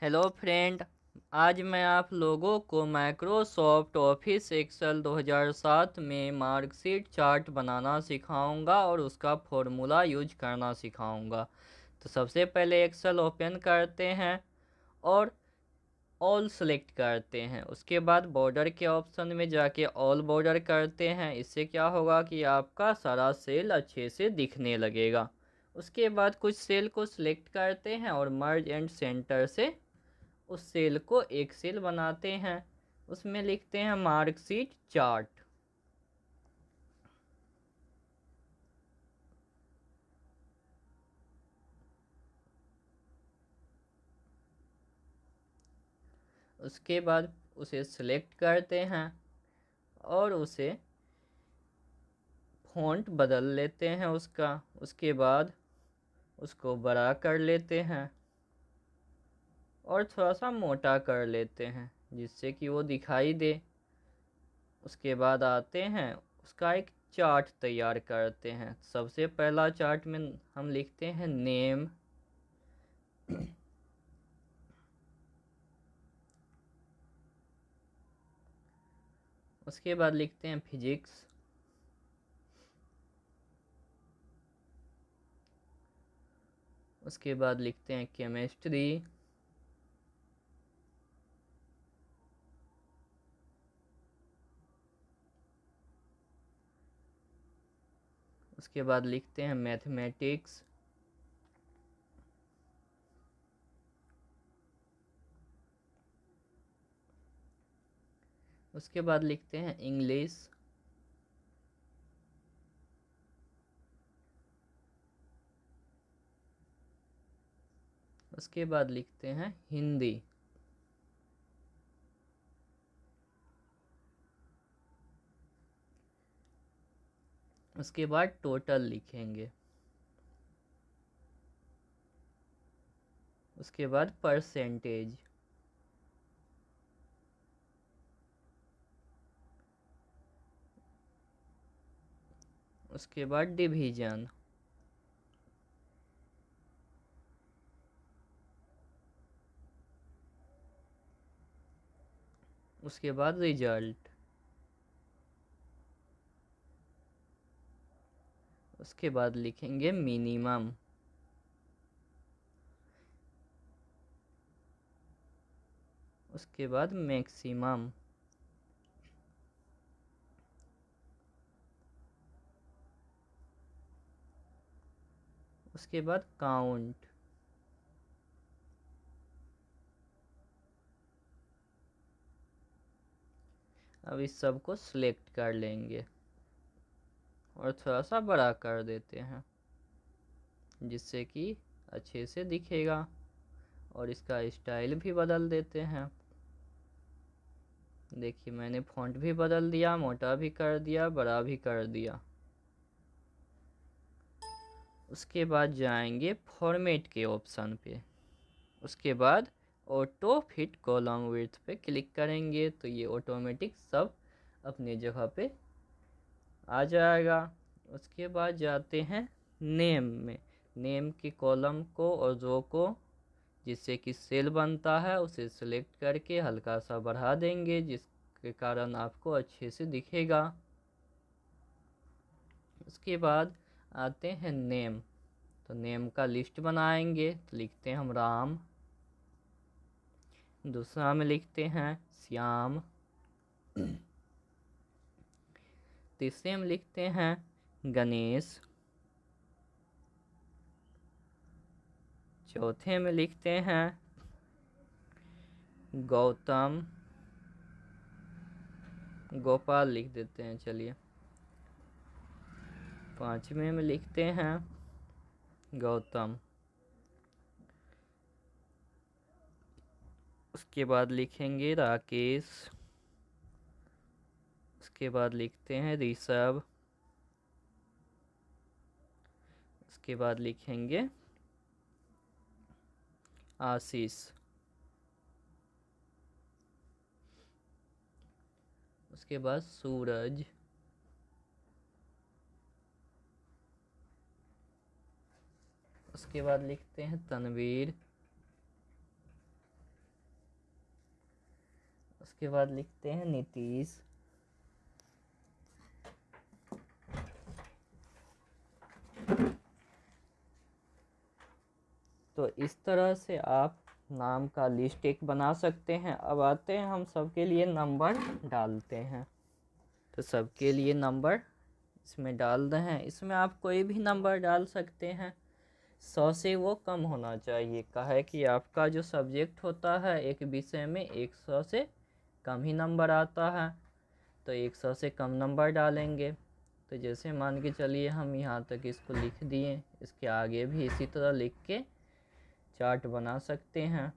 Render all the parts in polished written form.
Hello friend. आज मैं आप लोगों को माइक्रोसॉफ्ट ऑफिस एक्सेल 2007 में मार्कशीट चार्ट बनाना सिखाऊंगा और उसका फॉर्मूला यूज करना सिखाऊंगा। तो सबसे पहले एक्सेल ओपन करते हैं और ऑल सेलेक्ट करते हैं। उसके बाद बॉर्डर के ऑप्शन में जाके ऑल बॉर्डर करते हैं। इससे क्या होगा कि आपका सारा सेल अच्छे से दिखने लगेगा। उसके बाद कुछ सेल को सिलेक्ट करते हैं और मर्ज एंड सेंटर से उस सेल को एक सेल बनाते हैं। उसमें लिखते हैं मार्कशीट चार्ट। उसके बाद उसे सिलेक्ट करते हैं और उसे फ़ॉन्ट बदल लेते हैं उसका। उसके बाद उसको बड़ा कर लेते हैं और थोड़ा सा मोटा कर लेते हैं जिससे कि वो दिखाई दे। उसके बाद आते हैं उसका एक चार्ट तैयार करते हैं। सबसे पहला चार्ट में हम लिखते हैं नेम। उसके बाद लिखते हैं फिजिक्स। उसके बाद लिखते हैं केमिस्ट्री। उसके बाद लिखते हैं मैथमेटिक्स। उसके बाद लिखते हैं इंग्लिश। उसके बाद लिखते हैं हिंदी। उसके बाद टोटल लिखेंगे। उसके बाद परसेंटेज। उसके बाद डिवीजन। उसके बाद रिजल्ट। उसके बाद लिखेंगे मिनिमम। उसके बाद मैक्सिमम। उसके बाद काउंट। अब इस सब को सिलेक्ट कर लेंगे और थोड़ा सा बड़ा कर देते हैं जिससे कि अच्छे से दिखेगा। और इसका स्टाइल भी बदल देते हैं। देखिए मैंने फ़ॉन्ट भी बदल दिया, मोटा भी कर दिया, बड़ा भी कर दिया। उसके बाद जाएंगे फॉर्मेट के ऑप्शन पे। उसके बाद ऑटो फिट कॉलम विड्थ पे क्लिक करेंगे तो ये ऑटोमेटिक सब अपनी जगह पे आ जाएगा। उसके बाद जाते हैं नेम में। नेम की कॉलम को और रो को जिससे कि सेल बनता है उसे सिलेक्ट करके हल्का सा बढ़ा देंगे जिसके कारण आपको अच्छे से दिखेगा। उसके बाद आते हैं नेम। तो नेम का लिस्ट बनाएंगे तो लिखते हैं हम राम। दूसरा में लिखते हैं श्याम। तीसरे में लिखते हैं गणेश। चौथे में लिखते हैं गौतम। गोपाल लिख देते हैं चलिए। पांचवें में लिखते हैं गौतम। उसके बाद लिखेंगे राकेश। उसके बाद लिखते हैं ऋषभ। उसके बाद लिखेंगे आशीष। उसके बाद सूरज। उसके बाद लिखते हैं तनवीर। उसके बाद लिखते हैं नीतीश। तो इस तरह से आप नाम का लिस्ट एक बना सकते हैं। अब आते हैं हम सबके लिए नंबर डालते हैं। तो सबके लिए नंबर इसमें डाल रहे हैं। इसमें आप कोई भी नंबर डाल सकते हैं, 100 से वो कम होना चाहिए। कहा है कि आपका जो सब्जेक्ट होता है एक विषय में 100 से कम ही नंबर आता है, तो 100 से कम नंबर डालेंगे। तो जैसे मान के चलिए हम यहाँ तक इसको लिख दिए, इसके आगे भी इसी तरह लिख के चार्ट बना सकते हैं।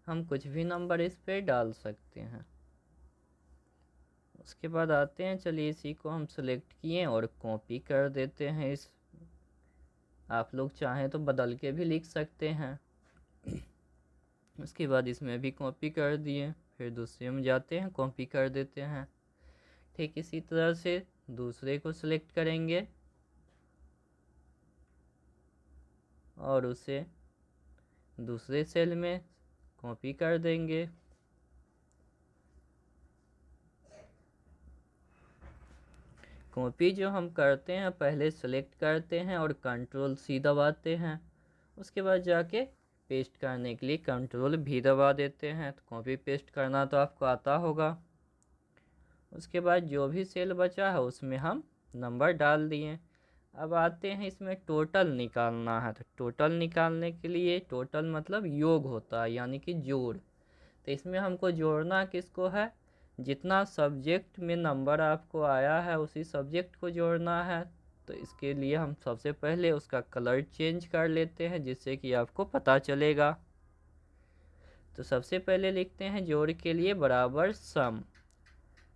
हम कुछ भी नंबर इस पे डाल सकते हैं। उसके बाद आते हैं, चलिए इसी को हम सेलेक्ट किए और कॉपी कर देते हैं। इस आप लोग चाहें तो बदल के भी लिख सकते हैं। उसके बाद इसमें भी कॉपी कर दिए, फिर दूसरे में जाते हैं कॉपी कर देते हैं। ठीक इसी तरह से दूसरे को सिलेक्ट करेंगे और उसे दूसरे सेल में कॉपी कर देंगे। कॉपी जो हम करते हैं पहले सेलेक्ट करते हैं और कंट्रोल सी दबाते हैं। उसके बाद जाके पेस्ट करने के लिए कंट्रोल भी दबा देते हैं। तो कॉपी पेस्ट करना तो आपको आता होगा। उसके बाद जो भी सेल बचा है उसमें हम नंबर डाल दिए। अब आते हैं इसमें टोटल निकालना है। तो टोटल निकालने के लिए, टोटल मतलब योग होता है यानी कि जोड़। तो इसमें हमको जोड़ना किसको है, जितना सब्जेक्ट में नंबर आपको आया है उसी सब्जेक्ट को जोड़ना है। तो इसके लिए हम सबसे पहले उसका कलर चेंज कर लेते हैं जिससे कि आपको पता चलेगा। तो सबसे पहले लिखते हैं जोड़ के लिए बराबर सम,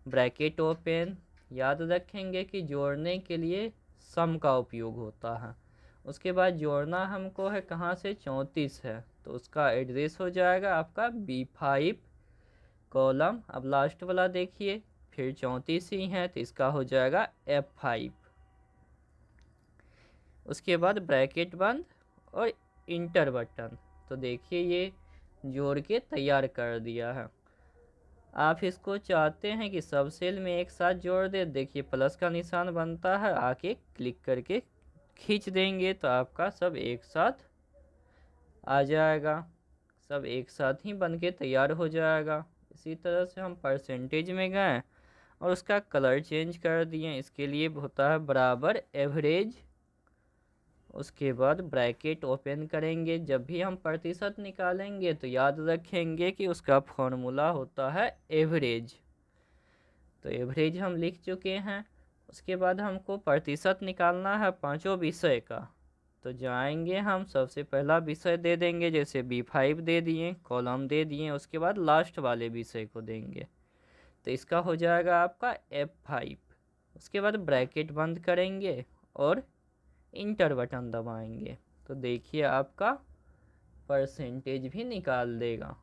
ब्रैकेट ओपन। याद रखेंगे कि जोड़ने के लिए सम का उपयोग होता है। उसके बाद जोड़ना हमको है कहाँ से, 34 है, तो उसका एड्रेस हो जाएगा आपका B5 कॉलम। अब लास्ट वाला देखिए, फिर 34 ही है तो इसका हो जाएगा F5। उसके बाद ब्रैकेट बंद और इंटर बटन। तो देखिए ये जोड़ के तैयार कर दिया है। आप इसको चाहते हैं कि सब सेल में एक साथ जोड़ दे, देखिए प्लस का निशान बनता है, आके क्लिक करके खींच देंगे तो आपका सब एक साथ आ जाएगा, सब एक साथ ही बन के तैयार हो जाएगा। इसी तरह से हम परसेंटेज में गए और उसका कलर चेंज कर दिए। इसके लिए होता है बराबर एवरेज। उसके बाद ब्रैकेट ओपन करेंगे। जब भी हम प्रतिशत निकालेंगे तो याद रखेंगे कि उसका फॉर्मूला होता है एवरेज। तो एवरेज हम लिख चुके हैं। उसके बाद हमको प्रतिशत निकालना है पांचों विषय का। तो जाएंगे हम, सबसे पहला विषय दे देंगे, जैसे B5 दे दिए, कॉलम दे दिए, उसके बाद लास्ट वाले विषय को देंगे। तो इसका हो जाएगा आपका F5। उसके बाद ब्रैकेट बंद करेंगे और इंटर बटन दबाएंगे। तो देखिए आपका परसेंटेज भी निकाल देगा।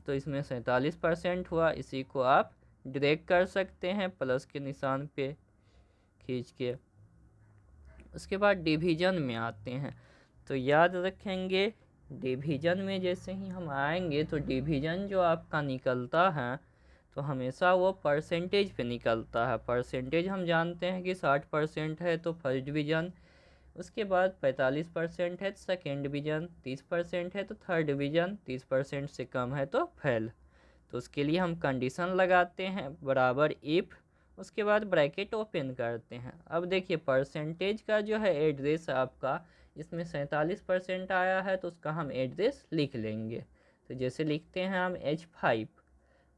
तो इसमें 47% हुआ। इसी को आप ड्रैग कर सकते हैं प्लस के निशान पे खींच के। उसके बाद डिवीजन में आते हैं। तो याद रखेंगे डिवीजन में जैसे ही हम आएंगे तो डिवीजन जो आपका निकलता है तो हमेशा वो परसेंटेज पे निकलता है। परसेंटेज हम जानते हैं कि 60% है तो फर्स्ट डिवीजन, उसके बाद 45% है तो सेकेंड डिवीजन, 30% है तो थर्ड डिवीजन, 30% से कम है तो फेल। तो उसके लिए हम कंडीशन लगाते हैं बराबर इफ़, उसके बाद ब्रैकेट ओपन करते हैं। अब देखिए परसेंटेज का जो है एड्रेस आपका, इसमें 47% आया है तो उसका हम एड्रेस लिख लेंगे। तो जैसे लिखते हैं हम H5,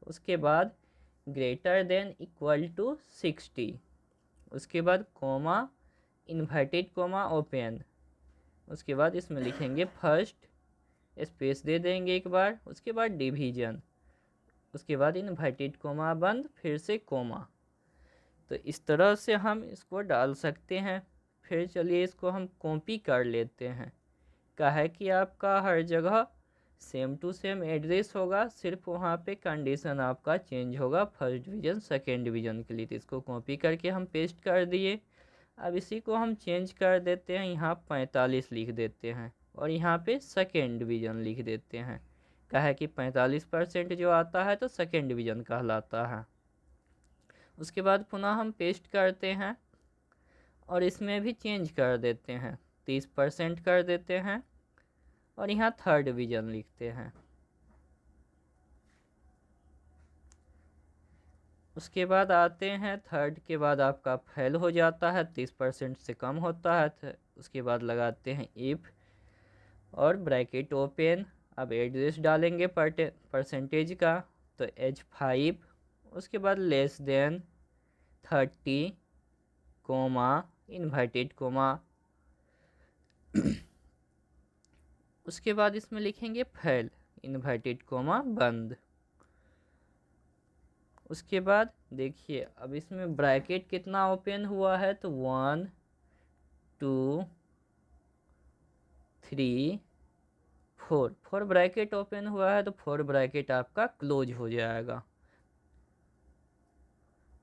उसके बाद ग्रेटर देन इक्वल टू 60, उसके बाद कोमा, इन्वर्टेड कोमा ओपन, उसके बाद इसमें लिखेंगे फर्स्ट, स्पेस दे देंगे एक बार, उसके बाद डिवीजन, उसके बाद इन्वर्टेड कोमा बंद, फिर से कोमा। तो इस तरह से हम इसको डाल सकते हैं। फिर चलिए इसको हम कॉपी कर लेते हैं। क्या है कि आपका हर जगह सेम टू सेम एड्रेस होगा, सिर्फ वहाँ पे कंडीशन आपका चेंज होगा फर्स्ट डिवीज़न सेकेंड डिवीज़न के लिए। तो इसको कॉपी करके हम पेस्ट कर दिए। अब इसी को हम चेंज कर देते हैं, यहाँ 45 लिख देते हैं और यहाँ पे सेकेंड डिवीज़न लिख देते हैं। क्या है कि 45% जो आता है तो सेकेंड डिवीज़न कहलाता है। उसके बाद पुनः हम पेस्ट करते हैं और इसमें भी चेंज कर देते हैं, 30% कर देते हैं और यहाँ थर्ड डिवीज़न लिखते हैं। उसके बाद आते हैं, थर्ड के बाद आपका फेल हो जाता है, 30% से कम होता है। उसके बाद लगाते हैं इफ़ और ब्रैकेट ओपन। अब एड्रेस डालेंगे परसेंटेज का, तो H5। उसके बाद less than 30 comma inverted coma. उसके बाद इसमें लिखेंगे फेल इन्वर्टेड कोमा बंद। उसके बाद देखिए अब इसमें ब्रैकेट कितना ओपन हुआ है, तो 1 2 3 4 ब्रैकेट ओपन हुआ है, तो 4 ब्रैकेट आपका क्लोज हो जाएगा।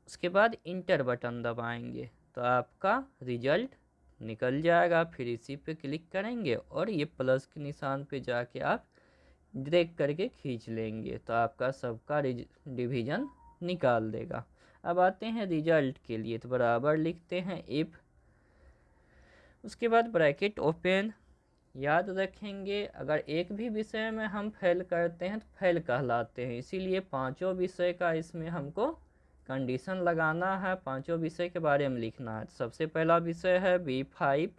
उसके बाद इंटर बटन दबाएंगे तो आपका रिजल्ट निकल जाएगा। फिर इसी पे क्लिक करेंगे और ये प्लस के निशान पे जाके आप ड्रैग करके खींच लेंगे तो आपका सबका डिवीज़न निकाल देगा। अब आते हैं रिजल्ट के लिए, तो बराबर लिखते हैं इफ़। उसके बाद ब्रैकेट ओपन। याद रखेंगे अगर एक भी विषय में हम फेल करते हैं तो फेल कहलाते हैं, इसीलिए पांचों विषय का इसमें हमको कंडीशन लगाना है, पांचों विषय के बारे में लिखना है। सबसे पहला विषय है B5,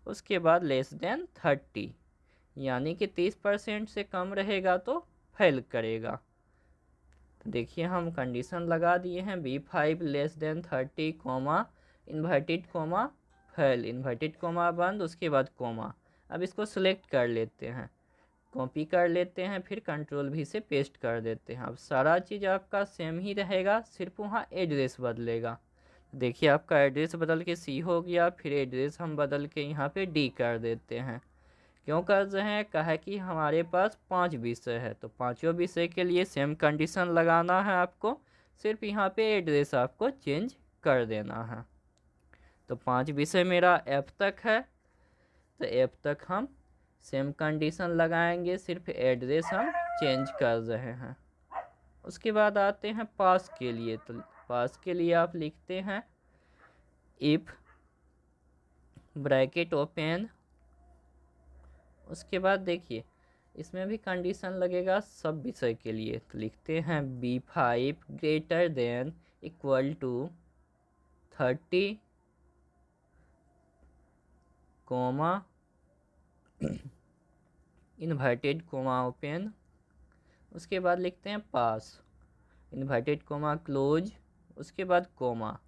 उसके बाद लेस देन 30, यानी कि 30% से कम रहेगा तो फेल करेगा। तो देखिए हम कंडीशन लगा दिए हैं, B5 less than 30 comma inverted coma fail inverted coma बंद, उसके बाद कोमा। अब इसको सिलेक्ट कर लेते हैं, कॉपी कर लेते हैं, फिर कंट्रोल V से पेस्ट कर देते हैं। अब सारा चीज़ आपका सेम ही रहेगा, सिर्फ वहाँ एड्रेस बदलेगा। देखिए आपका एड्रेस बदल के C हो गया, फिर एड्रेस हम बदल के यहाँ पे D कर देते हैं। क्यों कर रहे हैं, कहा कि हमारे पास 5 विषय है तो पांचों विषय के लिए सेम कंडीशन लगाना है आपको, सिर्फ यहाँ पे एड्रेस आपको चेंज कर देना है। तो 5 विषय मेरा F तक है, तो F तक हम सेम कंडीशन लगाएंगे, सिर्फ एड्रेस हम चेंज कर रहे हैं। उसके बाद आते हैं पास के लिए, तो पास के लिए आप लिखते हैं इफ़ ब्रैकेट ओपन। उसके बाद देखिए इसमें भी कंडीशन लगेगा सब विषय के लिए, तो लिखते हैं B5 greater than equal to 30 comma inverted comma open. उसके बाद लिखते हैं पास इन्वर्टेड कोमा क्लोज, उसके बाद कोमा।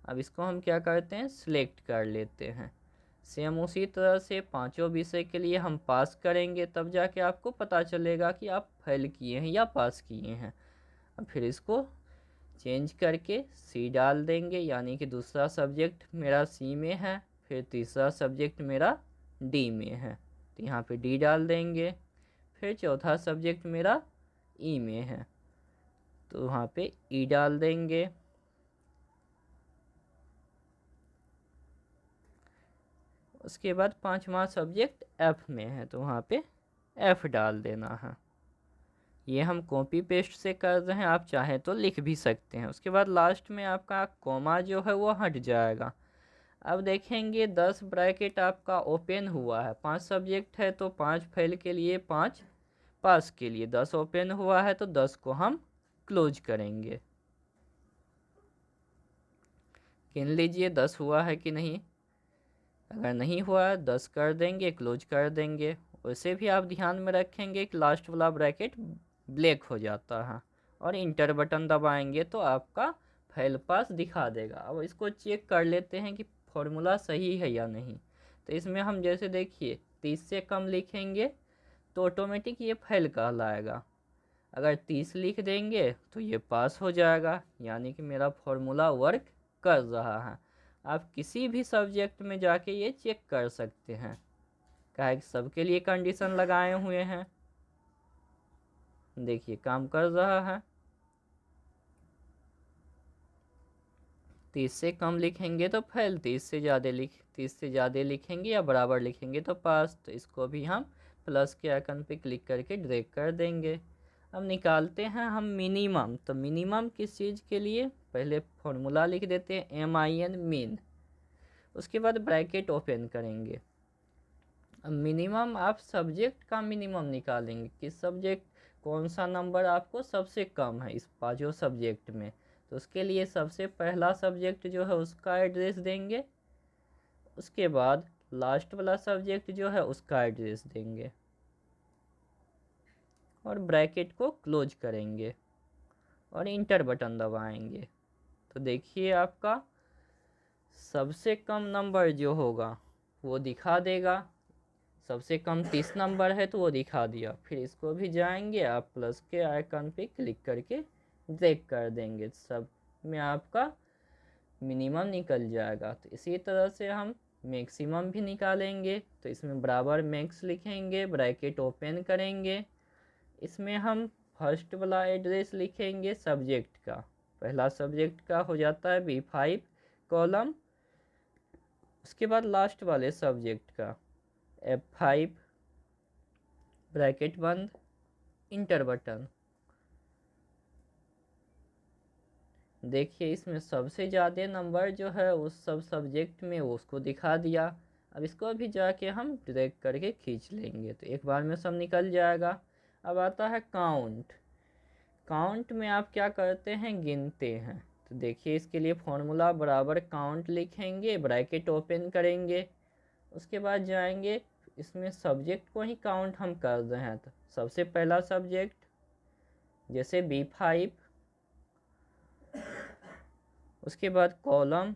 अब इसको हम क्या करते हैं, सिलेक्ट कर लेते हैं। सेम उसी तरह से पांचों विषय के लिए हम पास करेंगे, तब जाके आपको पता चलेगा कि आप फेल किए हैं या पास किए हैं। अब फिर इसको चेंज करके C डाल देंगे, यानी कि दूसरा सब्जेक्ट मेरा C में है, फिर तीसरा सब्जेक्ट मेरा D में है, तो यहाँ पे D डाल देंगे। फिर चौथा सब्जेक्ट मेरा E में है, तो वहाँ पे E डाल देंगे। उसके बाद पांचवा सब्जेक्ट F में है, तो वहाँ पे F डाल देना है। ये हम कॉपी पेस्ट से कर रहे हैं, आप चाहें तो लिख भी सकते हैं। उसके बाद लास्ट में आपका कोमा जो है वो हट जाएगा। अब देखेंगे 10 ब्रैकेट आपका ओपन हुआ है, 5 सब्जेक्ट है तो 5 फेल के लिए, 5 पास के लिए। 10 ओपन हुआ है तो 10 को हम क्लोज करेंगे। गिन लीजिए 10 हुआ है कि नहीं, अगर नहीं हुआ 10 कर देंगे, क्लोज कर देंगे। वैसे भी आप ध्यान में रखेंगे कि लास्ट वाला ब्रैकेट ब्लैक हो जाता है और इंटर बटन दबाएंगे तो आपका फेल पास दिखा देगा। अब इसको चेक कर लेते हैं कि फॉर्मूला सही है या नहीं। तो इसमें हम जैसे देखिए 30 से कम लिखेंगे तो ऑटोमेटिक ये फेल कहलाएगा, अगर 30 लिख देंगे तो ये पास हो जाएगा, यानी कि मेरा फॉर्मूला वर्क कर रहा है। आप किसी भी सब्जेक्ट में जाके ये चेक कर सकते हैं, काहे कि सबके लिए कंडीशन लगाए हुए हैं। देखिए काम कर रहा है। 30 से कम लिखेंगे तो फेल, 30 से ज़्यादा लिखेंगे या बराबर लिखेंगे तो पास। तो इसको भी हम प्लस के आइकन पे क्लिक करके ड्रैग कर देंगे। अब निकालते हैं हम मिनिमम। तो मिनिमम किस चीज़ के लिए, पहले फॉर्मूला लिख देते हैं MIN मीन, उसके बाद ब्रैकेट ओपन करेंगे। अब मिनिमम आप सब्जेक्ट का मिनिमम निकालेंगे, किस सब्जेक्ट, कौन सा नंबर आपको सबसे कम है इस पांचों सब्जेक्ट में। तो उसके लिए सबसे पहला सब्जेक्ट जो है उसका एड्रेस देंगे, उसके बाद लास्ट वाला सब्जेक्ट जो है उसका एड्रेस देंगे और ब्रैकेट को क्लोज करेंगे और इंटर बटन दबाएंगे। तो देखिए आपका सबसे कम नंबर जो होगा वो दिखा देगा। सबसे कम 30 नंबर है तो वो दिखा दिया। फिर इसको भी जाएंगे आप प्लस के आइकन पे क्लिक करके ड्रैग कर देंगे, सब में आपका मिनिमम निकल जाएगा। तो इसी तरह से हम मैक्सिमम भी निकालेंगे। तो इसमें बराबर मैक्स लिखेंगे, ब्रैकेट ओपन करेंगे, इसमें हम फर्स्ट वाला एड्रेस लिखेंगे सब्जेक्ट का, पहला सब्जेक्ट का हो जाता है B5 कॉलम, उसके बाद लास्ट वाले सब्जेक्ट का F5, ब्रैकेट बंद, इंटर बटन। देखिए इसमें सबसे ज़्यादा नंबर जो है उस सब सब्जेक्ट में उसको दिखा दिया। अब इसको भी जाके हम ड्रैग करके खींच लेंगे तो एक बार में सब निकल जाएगा। अब आता है काउंट। काउंट में आप क्या करते हैं, गिनते हैं। तो देखिए इसके लिए फॉर्मूला बराबर काउंट लिखेंगे, ब्रैकेट ओपन करेंगे, उसके बाद जाएंगे इसमें सब्जेक्ट को ही काउंट हम कर रहे हैं। तो सबसे पहला सब्जेक्ट जैसे B5, उसके बाद कॉलम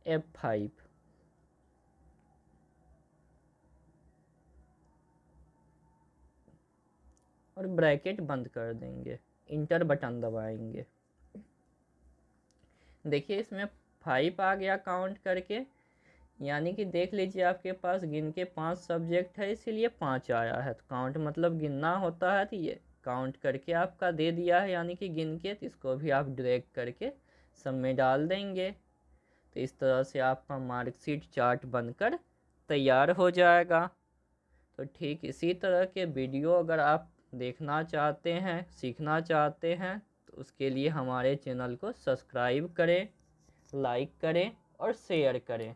F5, और ब्रैकेट बंद कर देंगे, इंटर बटन दबाएंगे। देखिए इसमें 5 आ गया काउंट करके, यानी कि देख लीजिए आपके पास गिन के 5 सब्जेक्ट है इसीलिए 5 आया है। तो काउंट मतलब गिनना होता है, तो ये काउंट करके आपका दे दिया है यानी कि गिन के। तो इसको भी आप ड्रैग करके सब में डाल देंगे। तो इस तरह से आपका मार्कशीट चार्ट बनकर तैयार हो जाएगा। तो ठीक इसी तरह के वीडियो अगर आप देखना चाहते हैं, सीखना चाहते हैं, तो उसके लिए हमारे चैनल को सब्सक्राइब करें, लाइक करें और शेयर करें।